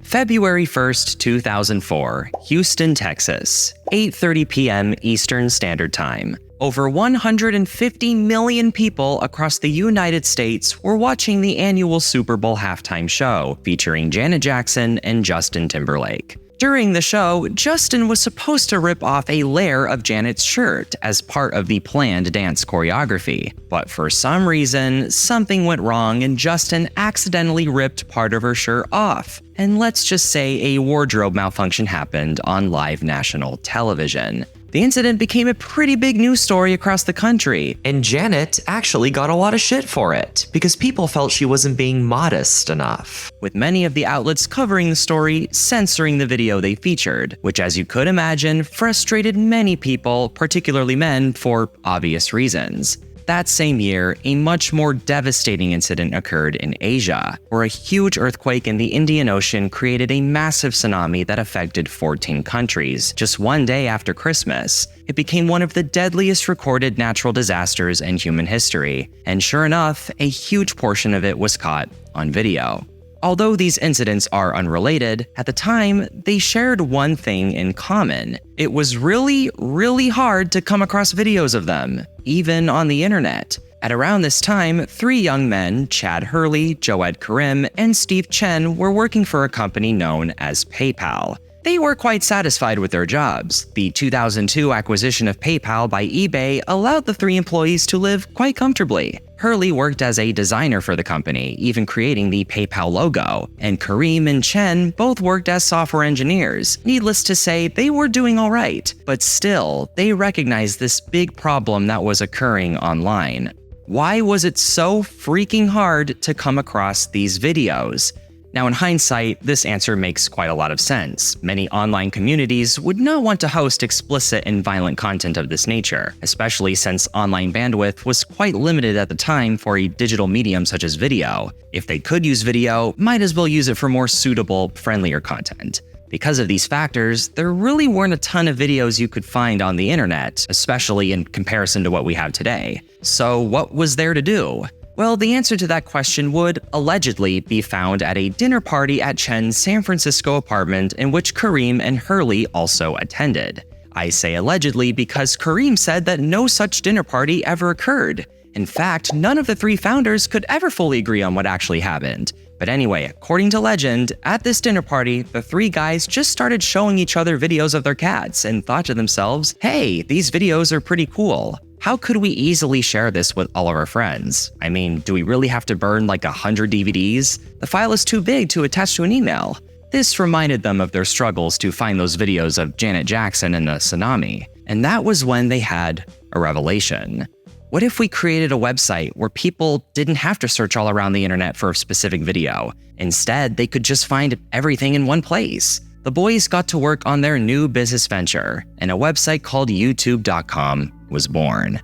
February 1st, 2004, Houston, Texas, 8:30 p.m. Eastern Standard Time. Over 150 million people across the United States were watching the annual Super Bowl halftime show featuring Janet Jackson and Justin Timberlake. During the show, Justin was supposed to rip off a layer of Janet's shirt as part of the planned dance choreography, but for some reason, something went wrong and Justin accidentally ripped part of her shirt off. And let's just say a wardrobe malfunction happened on live national television. The incident became a pretty big news story across the country, and Janet actually got a lot of shit for it, because people felt she wasn't being modest enough, with many of the outlets covering the story censoring the video they featured, which, as you could imagine, frustrated many people, particularly men, for obvious reasons. That same year, a much more devastating incident occurred in Asia, where a huge earthquake in the Indian Ocean created a massive tsunami that affected 14 countries. Just one day after Christmas, it became one of the deadliest recorded natural disasters in human history, and sure enough, a huge portion of it was caught on video. Although these incidents are unrelated, at the time, they shared one thing in common. It was really hard to come across videos of them, even on the internet. At around this time, 3 young men, Chad Hurley, Joed Karim, and Steve Chen, were working for a company known as PayPal. They were quite satisfied with their jobs. The 2002 acquisition of PayPal by eBay allowed the 3 employees to live quite comfortably. Hurley worked as a designer for the company, even creating the PayPal logo, and Karim and Chen both worked as software engineers. Needless to say, they were doing alright, but still, they recognized this big problem that was occurring online. Why was it so freaking hard to come across these videos? Now, in hindsight, this answer makes quite a lot of sense. Many online communities would not want to host explicit and violent content of this nature, especially since online bandwidth was quite limited at the time for a digital medium such as video. If they could use video, might as well use it for more suitable, friendlier content. Because of these factors, there really weren't a ton of videos you could find on the internet, especially in comparison to what we have today. So what was there to do? Well, the answer to that question would, allegedly, be found at a dinner party at Chen's San Francisco apartment in which Karim and Hurley also attended. I say allegedly because Karim said that no such dinner party ever occurred. In fact, none of the 3 founders could ever fully agree on what actually happened. But anyway, according to legend, at this dinner party, the 3 guys just started showing each other videos of their cats and thought to themselves, hey, these videos are pretty cool. How could we easily share this with all of our friends? I mean, do we really have to burn like 100 DVDs? The file is too big to attach to an email. This reminded them of their struggles to find those videos of Janet Jackson and the tsunami. And that was when they had a revelation. What if we created a website where people didn't have to search all around the internet for a specific video? Instead, they could just find everything in one place. The boys got to work on their new business venture, and a website called YouTube.com was born.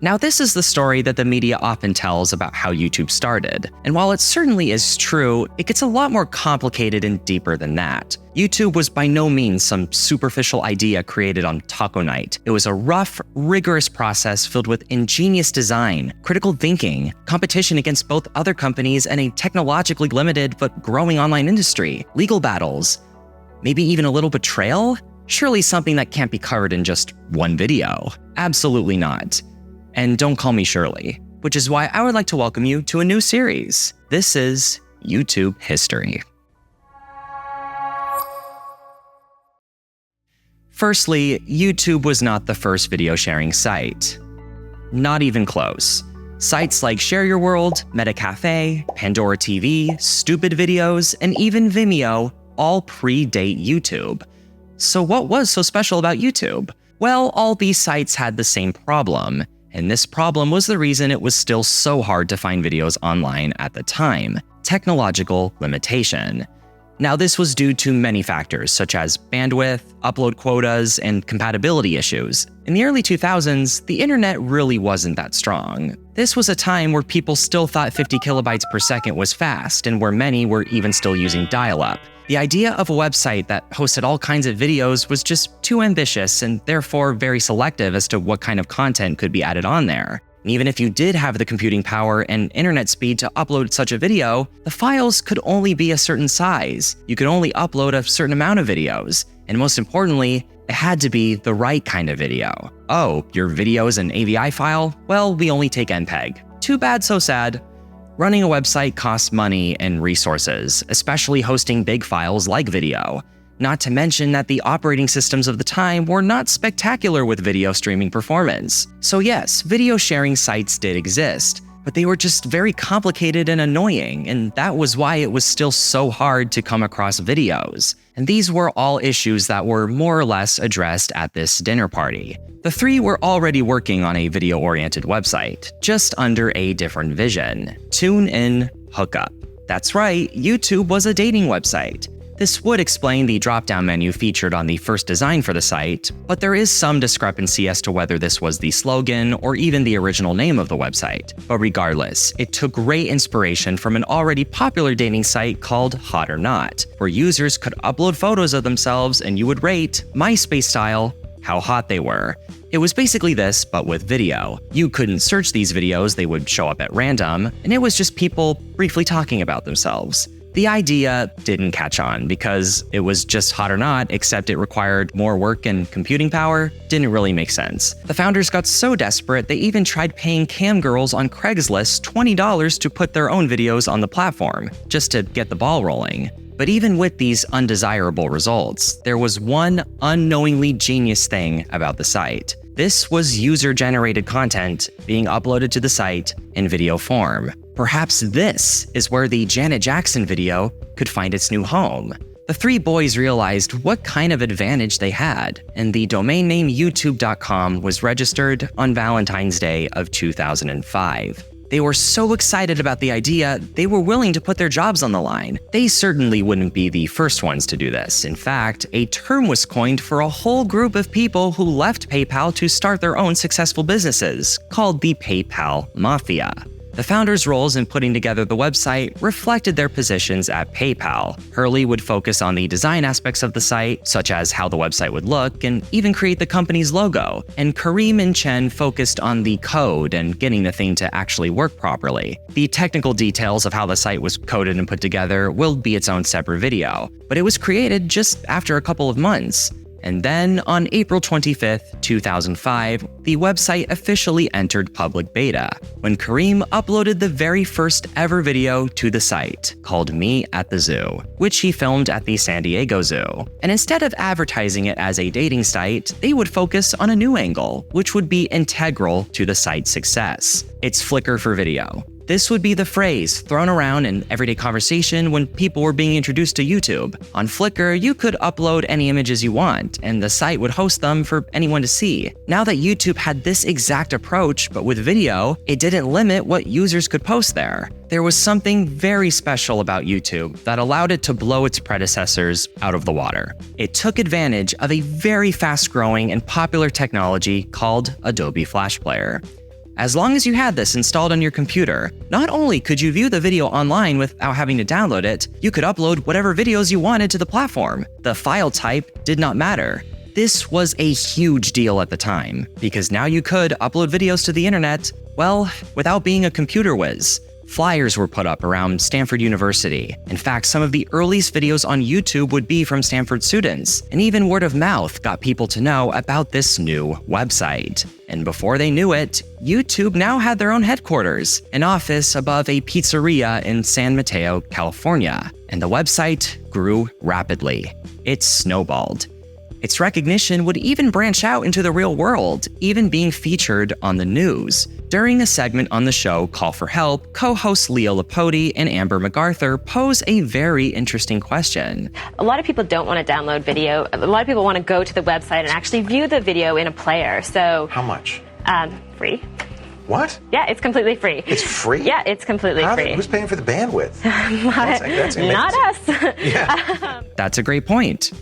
Now, this is the story that the media often tells about how YouTube started, and while it certainly is true, it gets a lot more complicated and deeper than that. YouTube was by no means some superficial idea created on taco night. It was a rough, rigorous process filled with ingenious design, critical thinking, competition against both other companies and a technologically limited but growing online industry, legal battles, maybe even a little betrayal? Surely something that can't be covered in just one video. Absolutely not. And don't call me Shirley, which is why I would like to welcome you to a new series. This is YouTube History. Firstly, YouTube was not the first video sharing site. Not even close. Sites like Share Your World, MetaCafe, Pandora TV, Stupid Videos, and even Vimeo all predate YouTube. So what was so special about YouTube? Well, all these sites had the same problem, and this problem was the reason it was still so hard to find videos online at the time: technological limitation. Now, this was due to many factors, such as bandwidth, upload quotas, and compatibility issues. In the early 2000s, the internet really wasn't that strong. This was a time where people still thought 50 kilobytes per second was fast, and where many were even still using dial-up. The idea of a website that hosted all kinds of videos was just too ambitious and therefore very selective as to what kind of content could be added on there. And even if you did have the computing power and internet speed to upload such a video, the files could only be a certain size. You could only upload a certain amount of videos. And most importantly, it had to be the right kind of video. Oh, your video is an AVI file? Well, we only take MPEG. Too bad, so sad. Running a website costs money and resources, especially hosting big files like video. Not to mention that the operating systems of the time were not spectacular with video streaming performance. So yes, video sharing sites did exist, but they were just very complicated and annoying, and that was why it was still so hard to come across videos. And these were all issues that were more or less addressed at this dinner party. The three were already working on a video-oriented website, just under a different vision. Tune in, hook up. That's right, YouTube was a dating website. This would explain the drop-down menu featured on the first design for the site, but there is some discrepancy as to whether this was the slogan or even the original name of the website. But regardless, it took great inspiration from an already popular dating site called Hot or Not, where users could upload photos of themselves and you would rate, MySpace style, how hot they were. It was basically this, but with video. You couldn't search these videos, they would show up at random, and it was just people briefly talking about themselves. The idea didn't catch on because it was just Hot or Not, except it required more work and computing power. Didn't really make sense. The founders got so desperate they even tried paying cam girls on Craigslist $20 to put their own videos on the platform, just to get the ball rolling. But even with these undesirable results, there was one unknowingly genius thing about the site. This was user-generated content being uploaded to the site in video form. Perhaps this is where the Janet Jackson video could find its new home. The three boys realized what kind of advantage they had, and the domain name YouTube.com was registered on Valentine's Day of 2005. They were so excited about the idea, they were willing to put their jobs on the line. They certainly wouldn't be the first ones to do this. In fact, a term was coined for a whole group of people who left PayPal to start their own successful businesses, called the PayPal Mafia. The founders' roles in putting together the website reflected their positions at PayPal. Hurley would focus on the design aspects of the site, such as how the website would look, and even create the company's logo. And Kareem and Chen focused on the code and getting the thing to actually work properly. The technical details of how the site was coded and put together will be its own separate video, but it was created just after a couple of months. And then, on April 25th, 2005, the website officially entered public beta, when Kareem uploaded the very first ever video to the site, called Me at the Zoo, which he filmed at the San Diego Zoo. And instead of advertising it as a dating site, they would focus on a new angle, which would be integral to the site's success. It's Flickr for video. This would be the phrase thrown around in everyday conversation when people were being introduced to YouTube. On Flickr, you could upload any images you want, and the site would host them for anyone to see. Now that YouTube had this exact approach, but with video, it didn't limit what users could post there. There was something very special about YouTube that allowed it to blow its predecessors out of the water. It took advantage of a very fast-growing and popular technology called Adobe Flash Player. As long as you had this installed on your computer, not only could you view the video online without having to download it, you could upload whatever videos you wanted to the platform. The file type did not matter. This was a huge deal at the time, because now you could upload videos to the internet, well, without being a computer whiz. Flyers were put up around Stanford University. In fact, some of the earliest videos on YouTube would be from Stanford students, and even word of mouth got people to know about this new website. And before they knew it, YouTube now had their own headquarters, an office above a pizzeria in San Mateo, California, and the website grew rapidly. It snowballed. Its recognition would even branch out into the real world, even being featured on the news. During a segment on the show Call for Help, co-hosts Leo Lipoti and Amber MacArthur pose a very interesting question. A lot of people don't want to download video. A lot of people want to go to the website and actually view the video in a player. So how much? Free. What? Yeah, it's completely free. It's free? Yeah, it's completely free. Who's paying for the bandwidth? That's not us. Yeah. That's a great point.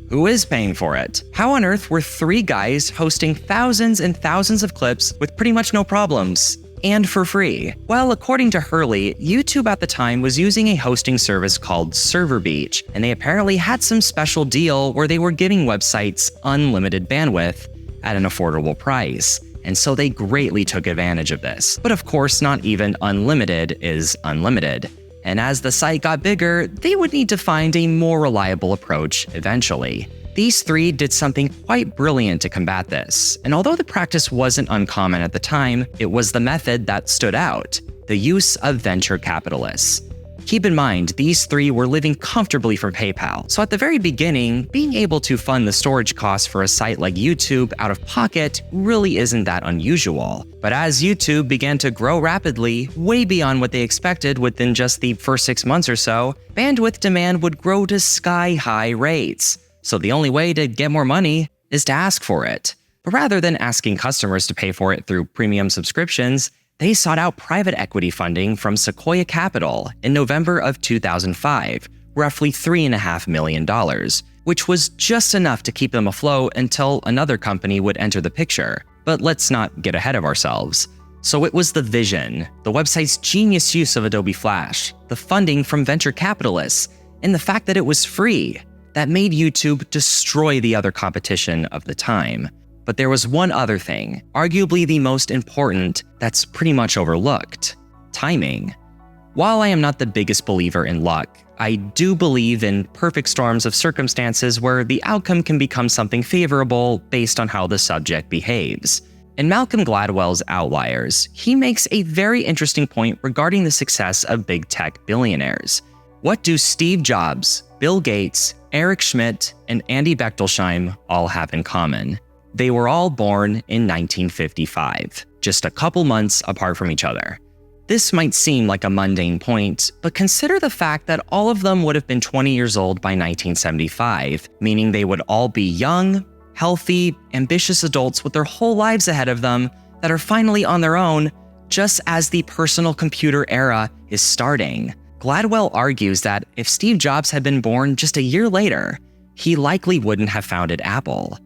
Who is paying for it? How on earth were three guys hosting thousands and thousands of clips with pretty much no problems, and for free? Well, according to Hurley, YouTube at the time was using a hosting service called Server Beach, and they apparently had some special deal where they were giving websites unlimited bandwidth at an affordable price. and so they greatly took advantage of this. But of course, not even unlimited is unlimited. And as the site got bigger, they would need to find a more reliable approach eventually. These three did something quite brilliant to combat this, and although the practice wasn't uncommon at the time, it was the method that stood out: the use of venture capitalists. Keep in mind, these three were living comfortably from PayPal, so at the very beginning, being able to fund the storage costs for a site like YouTube out of pocket really isn't that unusual. But as YouTube began to grow rapidly, way beyond what they expected within just the first 6 months or so, bandwidth demand would grow to sky-high rates. So the only way to get more money is to ask for it. But rather than asking customers to pay for it through premium subscriptions, they sought out private equity funding from Sequoia Capital in November of 2005, roughly $3.5 million, which was just enough to keep them afloat until another company would enter the picture. But let's not get ahead of ourselves. So it was the vision, the website's genius use of Adobe Flash, the funding from venture capitalists, and the fact that it was free that made YouTube destroy the other competition of the time. But there was one other thing, arguably the most important, that's pretty much overlooked: timing. While I am not the biggest believer in luck, I do believe in perfect storms of circumstances where the outcome can become something favorable based on how the subject behaves. In Malcolm Gladwell's Outliers, he makes a very interesting point regarding the success of big tech billionaires. What do Steve Jobs, Bill Gates, Eric Schmidt, and Andy Bechtolsheim all have in common? They were all born in 1955, just a couple months apart from each other. This might seem like a mundane point, but consider the fact that all of them would have been 20 years old by 1975, meaning they would all be young, healthy, ambitious adults with their whole lives ahead of them that are finally on their own, just as the personal computer era is starting. Gladwell argues that if Steve Jobs had been born just a year later, he likely wouldn't have founded Apple.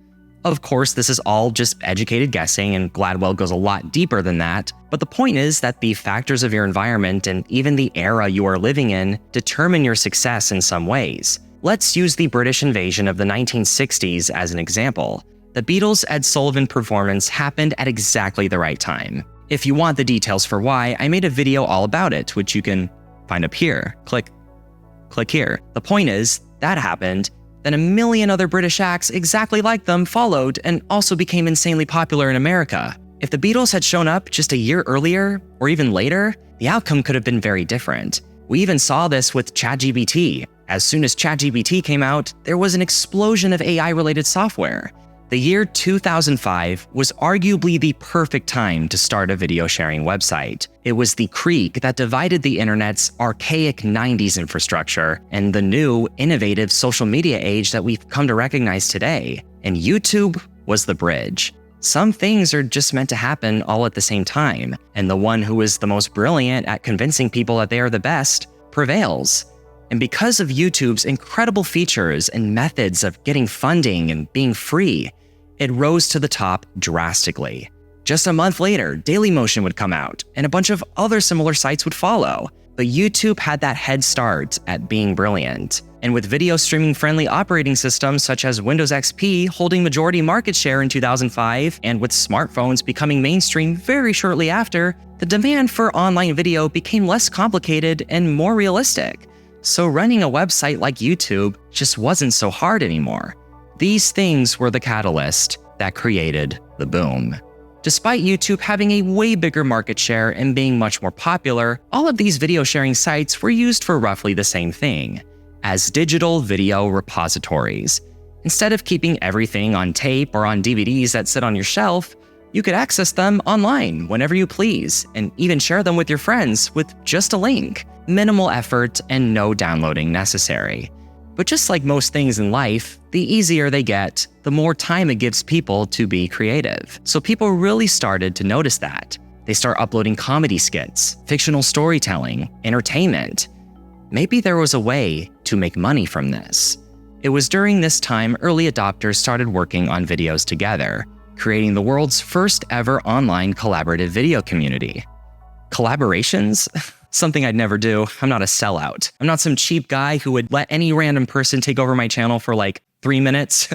Of course, this is all just educated guessing, and Gladwell goes a lot deeper than that, but the point is that the factors of your environment and even the era you are living in determine your success in some ways. Let's use the British invasion of the 1960s as an example. The Beatles' Ed Sullivan performance happened at exactly the right time. If you want the details for why, I made a video all about it, which you can find up here. Click here. The point is, that happened, then a million other British acts exactly like them followed and also became insanely popular in America. If the Beatles had shown up just a year earlier, or even later, the outcome could have been very different. We even saw this with ChatGPT. As soon as ChatGPT came out, there was an explosion of AI-related software. The year 2005 was arguably the perfect time to start a video sharing website. It was the creek that divided the internet's archaic 90s infrastructure and the new, innovative social media age that we've come to recognize today. And YouTube was the bridge. Some things are just meant to happen all at the same time, and the one who is the most brilliant at convincing people that they are the best prevails. And because of YouTube's incredible features and methods of getting funding and being free, it rose to the top drastically. Just a month later, Dailymotion would come out, and a bunch of other similar sites would follow. But YouTube had that head start at being brilliant. And with video streaming friendly operating systems such as Windows XP holding majority market share in 2005, and with smartphones becoming mainstream very shortly after, the demand for online video became less complicated and more realistic. So running a website like YouTube just wasn't so hard anymore. These things were the catalyst that created the boom. Despite YouTube having a way bigger market share and being much more popular, all of these video sharing sites were used for roughly the same thing, as digital video repositories. Instead of keeping everything on tape or on DVDs that sit on your shelf, you could access them online whenever you please, and even share them with your friends with just a link. Minimal effort and no downloading necessary. But just like most things in life, the easier they get, the more time it gives people to be creative. So people really started to notice that. They start uploading comedy skits, fictional storytelling, entertainment. Maybe there was a way to make money from this. It was during this time early adopters started working on videos together, creating the world's first ever online collaborative video community. Collaborations? Something I'd never do. I'm not a sellout. I'm not some cheap guy who would let any random person take over my channel for like 3 minutes.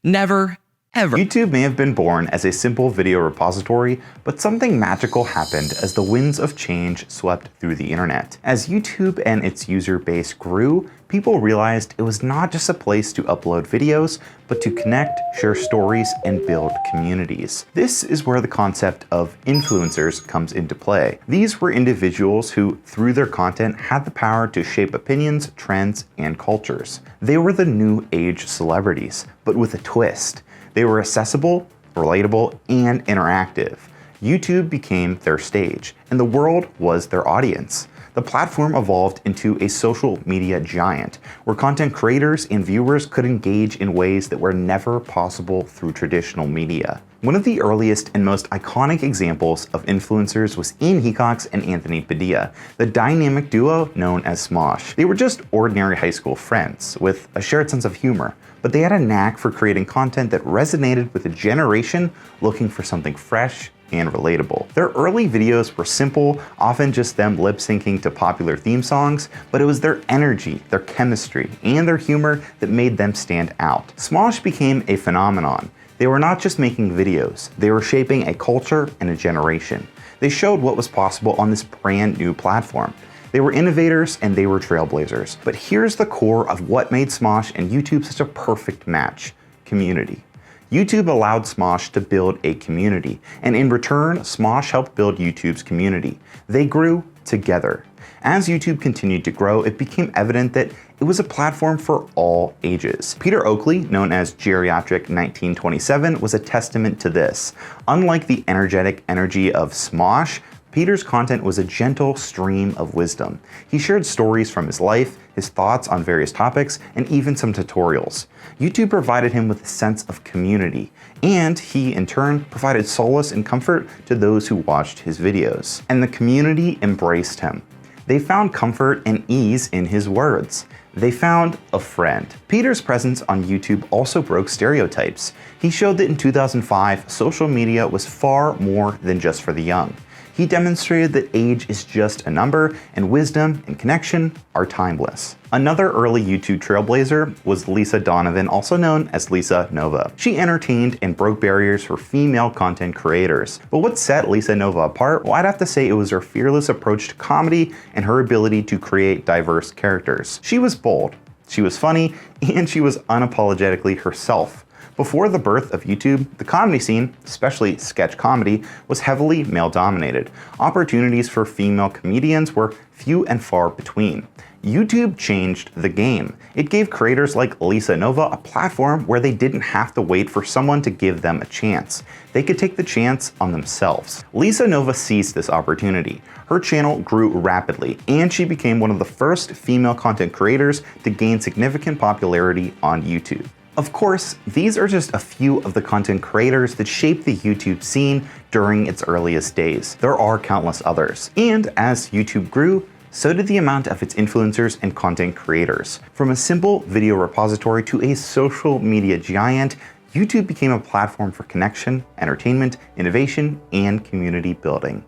Never, ever. YouTube may have been born as a simple video repository, but something magical happened as the winds of change swept through the internet. As YouTube and its user base grew, people realized it was not just a place to upload videos, but to connect, share stories, and build communities. This is where the concept of influencers comes into play. These were individuals who, through their content, had the power to shape opinions, trends, and cultures. They were the new age celebrities, but with a twist. They were accessible, relatable, and interactive. YouTube became their stage, and the world was their audience. The platform evolved into a social media giant, where content creators and viewers could engage in ways that were never possible through traditional media. One of the earliest and most iconic examples of influencers was Ian Hecox and Anthony Padilla, the dynamic duo known as Smosh. They were just ordinary high school friends with a shared sense of humor, but they had a knack for creating content that resonated with a generation looking for something fresh and relatable. Their early videos were simple, often just them lip syncing to popular theme songs, but it was their energy, their chemistry, and their humor that made them stand out. Smosh became a phenomenon. They were not just making videos, they were shaping a culture and a generation. They showed what was possible on this brand new platform. They were innovators and they were trailblazers. But here's the core of what made Smosh and YouTube such a perfect match: community. YouTube allowed Smosh to build a community, and in return, Smosh helped build YouTube's community. They grew together. As YouTube continued to grow, it became evident that it was a platform for all ages. Peter Oakley, known as Geriatric 1927, was a testament to this. Unlike the energetic energy of Smosh, Peter's content was a gentle stream of wisdom. He shared stories from his life, his thoughts on various topics, and even some tutorials. YouTube provided him with a sense of community, and he, in turn, provided solace and comfort to those who watched his videos. And the community embraced him. They found comfort and ease in his words. They found a friend. Peter's presence on YouTube also broke stereotypes. He showed that in 2005, social media was far more than just for the young. He demonstrated that age is just a number, and wisdom and connection are timeless. Another early YouTube trailblazer was Lisa Donovan, also known as Lisa Nova. She entertained and broke barriers for female content creators. But what set Lisa Nova apart? Well, I'd have to say it was her fearless approach to comedy and her ability to create diverse characters. She was bold, she was funny, and she was unapologetically herself. Before the birth of YouTube, the comedy scene, especially sketch comedy, was heavily male-dominated. Opportunities for female comedians were few and far between. YouTube changed the game. It gave creators like Lisa Nova a platform where they didn't have to wait for someone to give them a chance. They could take the chance on themselves. Lisa Nova seized this opportunity. Her channel grew rapidly, and she became one of the first female content creators to gain significant popularity on YouTube. Of course, these are just a few of the content creators that shaped the YouTube scene during its earliest days. There are countless others. And as YouTube grew, so did the amount of its influencers and content creators. From a simple video repository to a social media giant, YouTube became a platform for connection, entertainment, innovation, and community building.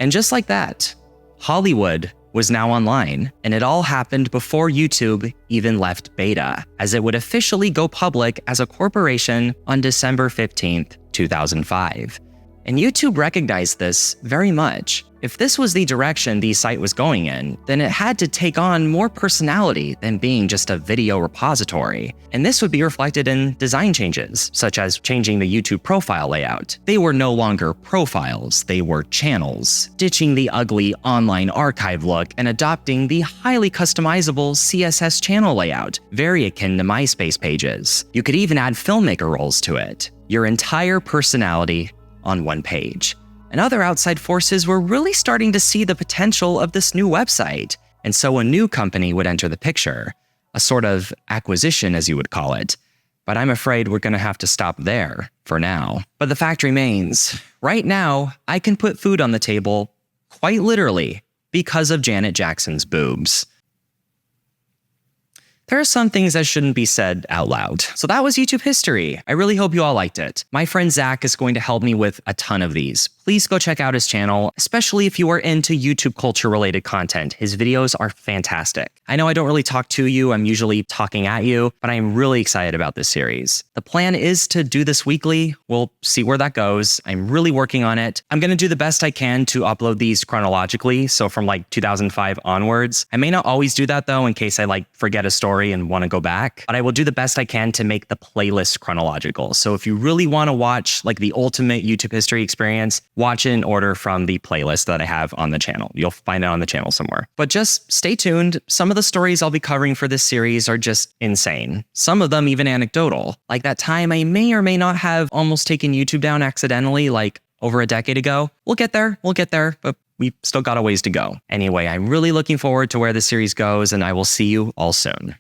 And just like that, Hollywood was now online, and it all happened before YouTube even left beta, as it would officially go public as a corporation on December 15th, 2005. And YouTube recognized this very much. If this was the direction the site was going in, then it had to take on more personality than being just a video repository. And this would be reflected in design changes, such as changing the YouTube profile layout. They were no longer profiles, they were channels, ditching the ugly online archive look and adopting the highly customizable CSS channel layout, very akin to MySpace pages. You could even add filmmaker roles to it. Your entire personality on one page. And other outside forces were really starting to see the potential of this new website. And so a new company would enter the picture, a sort of acquisition, as you would call it. But I'm afraid we're gonna have to stop there for now. But the fact remains, right now, I can put food on the table, quite literally, because of Janet Jackson's boobs. there are some things that shouldn't be said out loud. So that was YouTube history. I really hope you all liked it. My friend Zach is going to help me with a ton of these. Please go check out his channel, especially if you are into YouTube culture related content. His videos are fantastic. I know I don't really talk to you, I'm usually talking at you, but I'm really excited about this series. The plan is to do this weekly. We'll see where that goes. I'm really working on it. I'm going to do the best I can to upload these chronologically, so from like 2005 onwards. I may not always do that though, in case I like forget a story and want to go back, but I will do the best I can to make the playlist chronological. So if you really want to watch like the ultimate YouTube history experience, watch it in order from the playlist that I have on the channel. You'll find it on the channel somewhere. But just stay tuned. Some of the stories I'll be covering for this series are just insane. Some of them even anecdotal. Like that time I may or may not have almost taken YouTube down accidentally, like over a decade ago. We'll get there, but we've still got a ways to go. Anyway, I'm really looking forward to where the series goes, and I will see you all soon.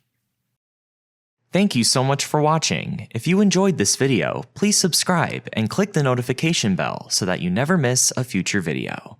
Thank you so much for watching. If you enjoyed this video, please subscribe and click the notification bell so that you never miss a future video.